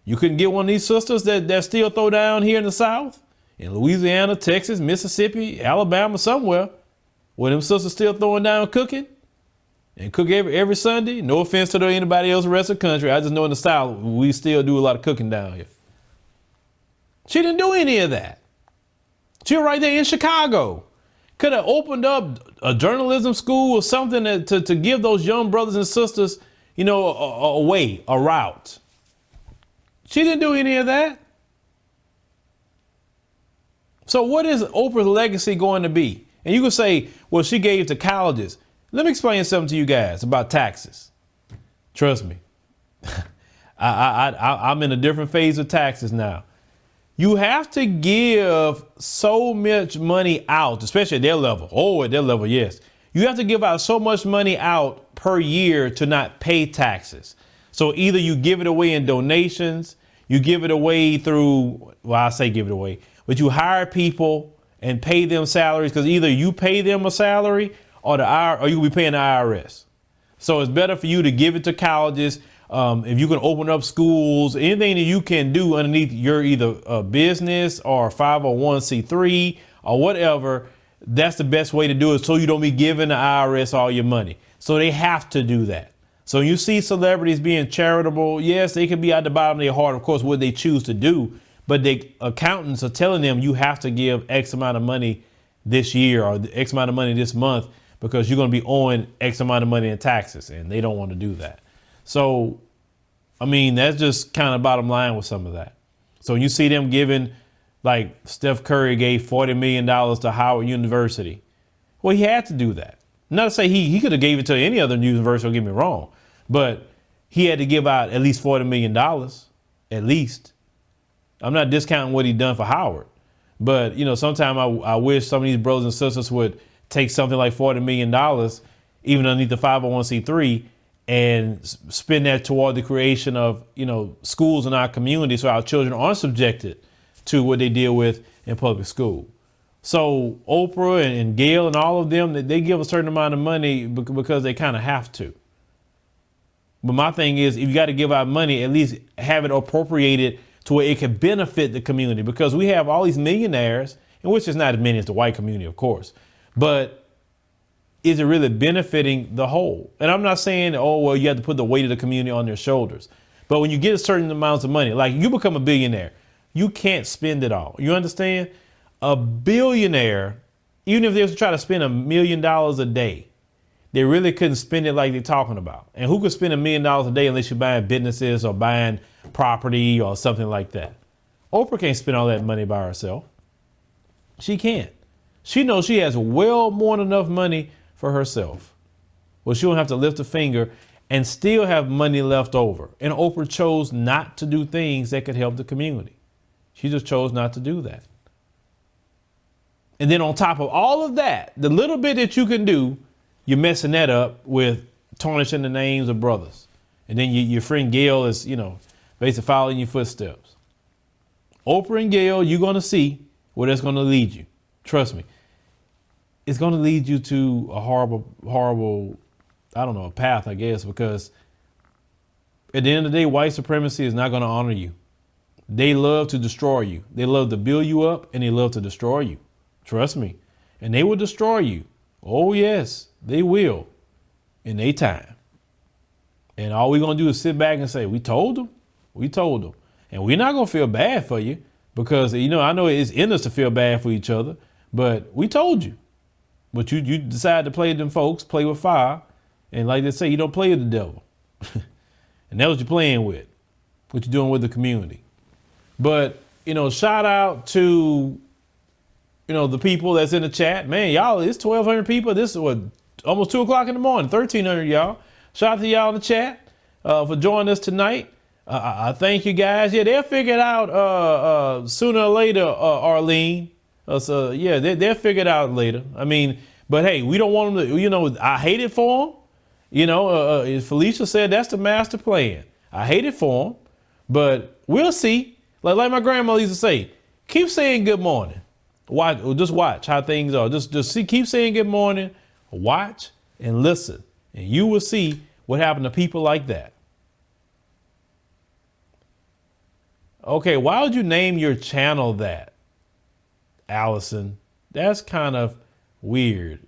You couldn't get one of these sisters that still throw down here in the South? In Louisiana, Texas, Mississippi, Alabama, somewhere, where them sisters still throwing down cooking and cook every Sunday. No offense to anybody else in the rest of the country. I just know in the South, we still do a lot of cooking down here. She didn't do any of that. She was right there in Chicago. Could have opened up a journalism school or something to give those young brothers and sisters, a way, a route. She didn't do any of that. So what is Oprah's legacy going to be? And you can say, well, she gave to colleges. Let me explain something to you guys about taxes. Trust me. I'm in a different phase of taxes now. You have to give so much money out, especially at their level. Oh, at their level, yes. You have to give out so much money out per year to not pay taxes. So either you give it away in donations, you give it away through, well, I say give it away, but you hire people and pay them salaries because either you pay them a salary or you'll be paying the IRS. So it's better for you to give it to colleges If you can open up schools, anything that you can do underneath your either a business or 501c3 or whatever, that's the best way to do it, so you don't be giving the IRS all your money. So they have to do that. So you see celebrities being charitable. Yes, they can be at the bottom of their heart, of course, what they choose to do. But the accountants are telling them you have to give X amount of money this year or X amount of money this month because you're going to be owing X amount of money in taxes. And they don't want to do that. So, I mean, that's just kind of bottom line with some of that. So you see them giving, like Steph Curry gave $40 million to Howard University. Well, he had to do that. Not to say he could have gave it to any other university, don't get me wrong, but he had to give out at least $40 million, at least. I'm not discounting what he done for Howard, but you know, sometimes I wish some of these brothers and sisters would take something like $40 million, even underneath the 501c3, and spend that toward the creation of, you know, schools in our community so our children aren't subjected to what they deal with in public school. So Oprah and Gayle and all of them, they give a certain amount of money because they kind of have to. But my thing is, if you got to give out money, at least have it appropriated to where it can benefit the community, because we have all these millionaires, and which is not as many as the white community, of course, but is it really benefiting the whole? And I'm not saying, oh, well, you have to put the weight of the community on their shoulders. But when you get a certain amounts of money, like you become a billionaire, you can't spend it all. You understand? A billionaire, even if they was to try to spend $1 million a day, they really couldn't spend it like they're talking about. And who could spend $1 million a day unless you're buying businesses or buying property or something like that? Oprah can't spend all that money by herself. She can't. She knows she has well more than enough money for herself. Well, she don't have to lift a finger and still have money left over. And Oprah chose not to do things that could help the community. She just chose not to do that. And then on top of all of that, the little bit that you can do, you're messing that up with tarnishing the names of brothers. And then your friend Gayle is, you know, basically following your footsteps. Oprah and Gayle, you're going to see where that's going to lead you. Trust me. It's going to lead you to a horrible, I don't know, a path, I guess, because at the end of the day, white supremacy is not going to honor you. They love to destroy you. They love to build you up, and they love to destroy you. Trust me. And they will destroy you. Oh, yes, they will in their time. And all we're going to do is sit back and say, we told them. We told them. And we're not going to feel bad for you because, you know, I know it's in us to feel bad for each other, but we told you. But you decide to play with them folks, play with fire. And like they say, you don't play with the devil. And that's what you're playing with, what you're doing with the community. But, you know, shout out to, you know, the people that's in the chat. Man, y'all, it's 1,200 people. This is what, almost 2 o'clock in the morning, 1,300 y'all. Shout out to y'all in the chat for joining us tonight. I thank you guys. Yeah, they'll figure it out sooner or later, Arlene. So, yeah, they'll figure it out later. I mean, but hey, we don't want them to, you know, I hate it for them. You know, Felicia said that's the master plan. I hate it for them, but we'll see. Like my grandmother used to say, keep saying good morning. Just watch how things are. Just see, keep saying good morning, watch and listen, and you will see what happened to people like that. Okay, why would you name your channel that, Allison? That's kind of weird.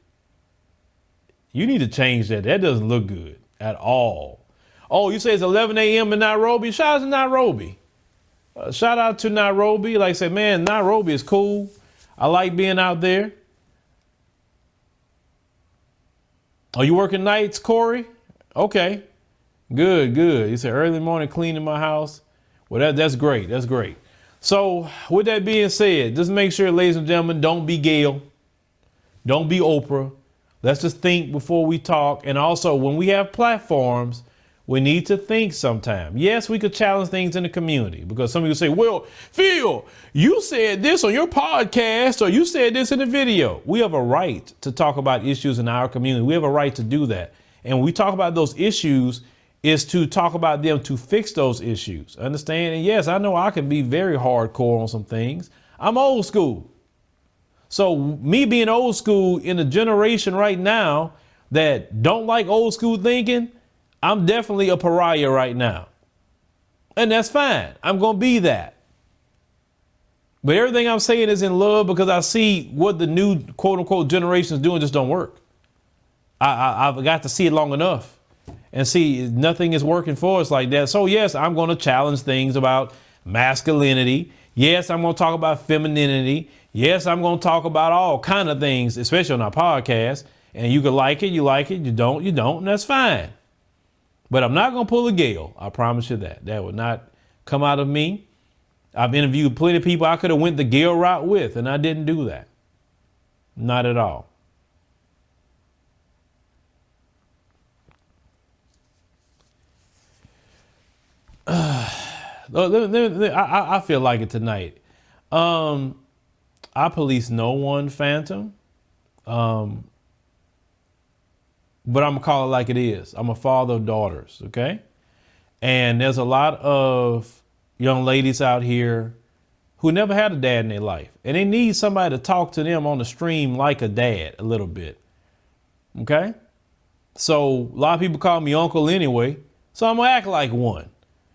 You need to change that. That doesn't look good at all. Oh, you say it's 11 a.m. in Nairobi? Shout out to Nairobi. Shout out to Nairobi. Like I said, man, Nairobi is cool. I like being out there. Are you working nights, Corey? Okay. Good. You said early morning cleaning my house. Well, that's great. That's great. So with that being said, just make sure, ladies and gentlemen, don't be Gayle. Don't be Oprah. Let's just think before we talk. And also, when we have platforms, we need to think sometime. Yes, we could challenge things in the community because some of you say, well, Phil, you said this on your podcast or you said this in the video. We have a right to talk about issues in our community. We have a right to do that. And when we talk about those issues, is to talk about them to fix those issues. Understand? And yes, I know I can be very hardcore on some things. I'm old school. So me being old school in a generation right now that don't like old school thinking, I'm definitely a pariah right now. And that's fine. I'm going to be that. But everything I'm saying is in love because I see what the new quote unquote generation is doing just don't work. I've got to see it long enough and see nothing is working for us like that. So yes, I'm going to challenge things about masculinity. Yes, I'm going to talk about femininity. Yes, I'm going to talk about all kind of things, especially on our podcast. And you can like it, you don't, and that's fine. But I'm not going to pull a Gayle. I promise you that. That would not come out of me. I've interviewed plenty of people I could have went the Gayle route with, and I didn't do that. Not at all. I feel like it tonight. I police no one, Phantom. But I'm gonna call it like it is. I'm a father of daughters, okay? And there's a lot of young ladies out here who never had a dad in their life. And they need somebody to talk to them on the stream like a dad a little bit, okay? So a lot of people call me uncle anyway, so I'm gonna act like one.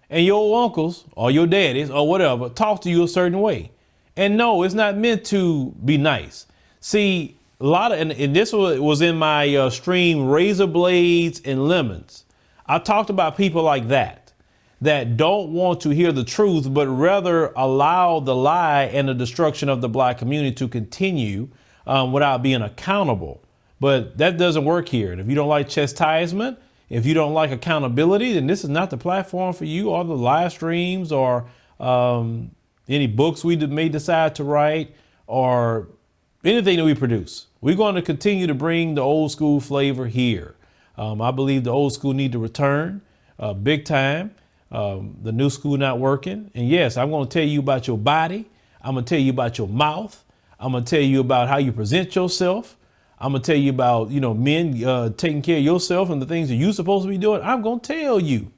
And your uncles or your daddies or whatever talk to you a certain way. And no, it's not meant to be nice. See, a lot of, and this was in my stream, razor blades and lemons. I talked about people like that don't want to hear the truth, but rather allow the lie and the destruction of the black community to continue without being accountable. But that doesn't work here. And if you don't like chastisement, if you don't like accountability, then this is not the platform for you, or the live streams, or any books we may decide to write, or anything that we produce. We're going to continue to bring the old school flavor here. I believe the old school need to return big time. The new school not working. And yes, I'm going to tell you about your body. I'm going to tell you about your mouth. I'm going to tell you about how you present yourself. I'm going to tell you about, men taking care of yourself and the things that you're supposed to be doing. I'm going to tell you,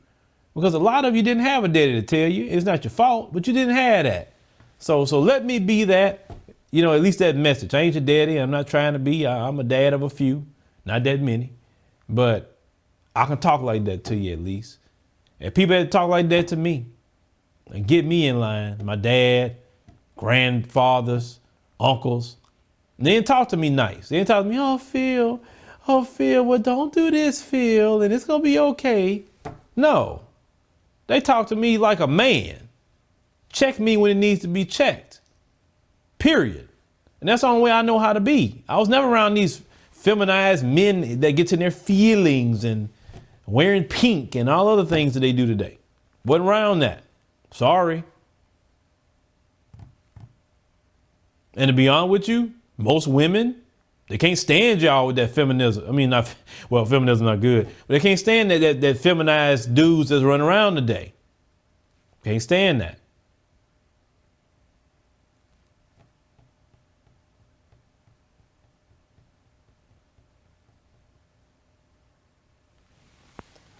because a lot of you didn't have a daddy to tell you. It's not your fault, but you didn't have that. So let me be that. At least that message. I ain't your daddy. I'm not trying to be. I'm a dad of a few, not that many, but I can talk like that to you at least. And people had to talk like that to me and get me in line. My dad, grandfathers, uncles. And they didn't talk to me nice. They didn't talk to me, oh, Phil, well, don't do this, Phil, and it's going to be okay. No, they talk to me like a man. Check me when it needs to be checked. Period. And that's the only way I know how to be. I was never around these feminized men that gets in their feelings and wearing pink and all other things that they do today. Wasn't around that. Sorry. And to be honest with you, most women, they can't stand y'all with that feminism. I mean, feminism not good, but they can't stand that feminized dudes that's running around today. Can't stand that.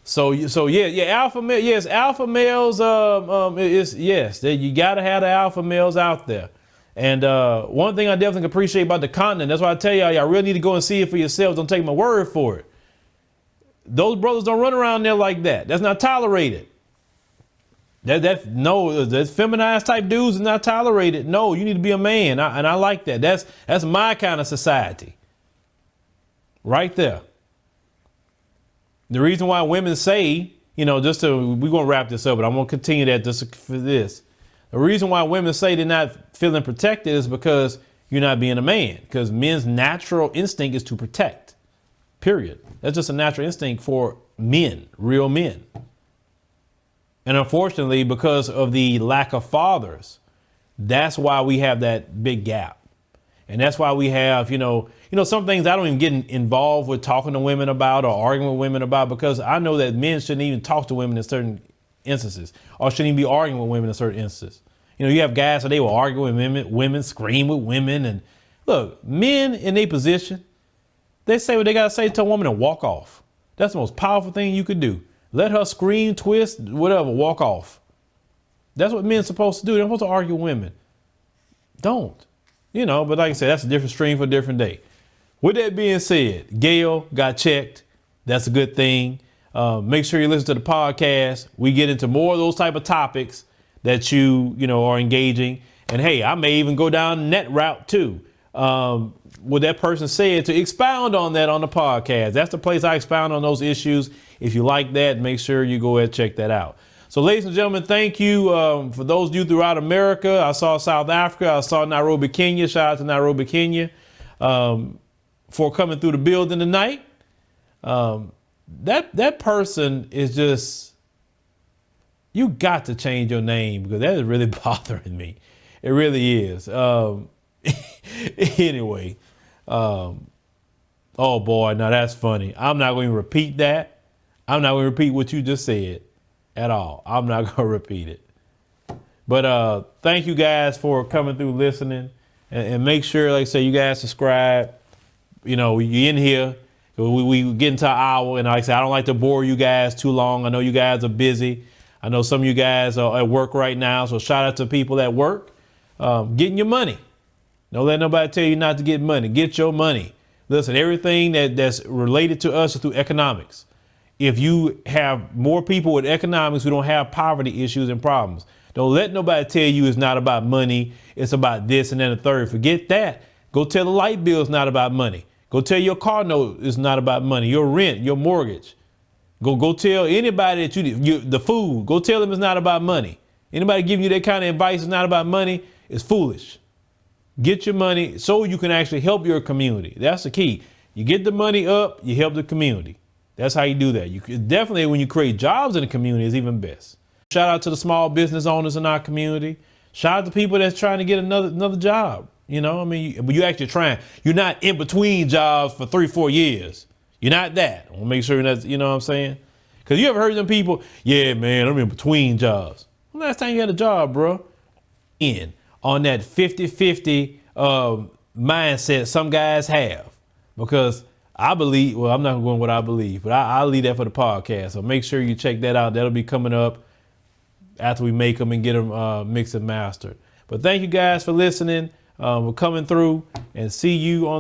So yeah, alpha male, yes, alpha males, you gotta have the alpha males out there. And one thing I definitely appreciate about the continent, that's why I tell y'all really need to go and see it for yourselves. Don't take my word for it. Those brothers don't run around there like that. That's not tolerated. That feminized type dudes is not tolerated. No, you need to be a man. And I like that. That's my kind of society. Right there. The reason why women say, we're going to wrap this up, but I'm going to continue that just for this. The reason why women say they're not feeling protected is because you're not being a man, because men's natural instinct is to protect, period. That's just a natural instinct for men, real men. And unfortunately, because of the lack of fathers, that's why we have that big gap. And that's why we have, some things I don't even get involved with talking to women about or arguing with women about, because I know that men shouldn't even talk to women in certain instances, or shouldn't even be arguing with women in certain instances. You have guys that they will argue with women, scream with women. And look, men in their position, they say what they got to say to a woman and walk off. That's the most powerful thing you could do. Let her scream, twist, whatever, walk off. That's what men are supposed to do. They're supposed to argue with women. Don't. But like I said, that's a different stream for a different day. With that being said, Gayle got checked. That's a good thing. Make sure you listen to the podcast. We get into more of those type of topics that you know, are engaging. And hey, I may even go down that route too. What that person said, to expound on that on the podcast. That's the place I expound on those issues. If you like that, make sure you go ahead and check that out. So ladies and gentlemen, thank you for those of you throughout America. I saw South Africa. I saw Nairobi, Kenya. Shout out to Nairobi, Kenya, for coming through the building tonight. That person is just, you got to change your name, because that is really bothering me. It really is. Anyway, oh boy, now that's funny. I'm not going to repeat that. I'm not going to repeat what you just said at all. I'm not going to repeat it. But thank you guys for coming through, listening, and make sure, like I say, you guys subscribe. You know, you're in here. We get into an hour, and like I said, I don't like to bore you guys too long. I know you guys are busy. I know some of you guys are at work right now, so shout out to people at work getting your money. Don't let nobody tell you not to get money. Get your money. Listen, everything that's related to us is through economics. If you have more people with economics who don't have poverty issues and problems, don't let nobody tell you it's not about money. It's about this and then the third. Forget that. Go tell the light bill it's not about money. Go tell your car note it's not about money. Your rent, your mortgage. Go tell anybody that the food. Go tell them it's not about money. Anybody giving you that kind of advice, it's not about money, is foolish. Get your money so you can actually help your community. That's the key. You get the money up, you help the community. That's how you do that. You definitely, when you create jobs in the community, is even best. Shout out to the small business owners in our community. Shout out to people that's trying to get another job. You know, I mean, but you actually trying. You're not in between jobs for 3-4 years. You're not that. I want to make sure that's, you know what I'm saying? Because you ever heard them people, yeah, man, I'm in between jobs. Well, last time you had a job, bro. On that 50-50 mindset some guys have. Because I believe, well, I'm not going what I believe, but I'll leave that for the podcast. So make sure you check that out. That'll be coming up after we make them and get them mixed and mastered. But thank you guys for listening. We're coming through, and see you on the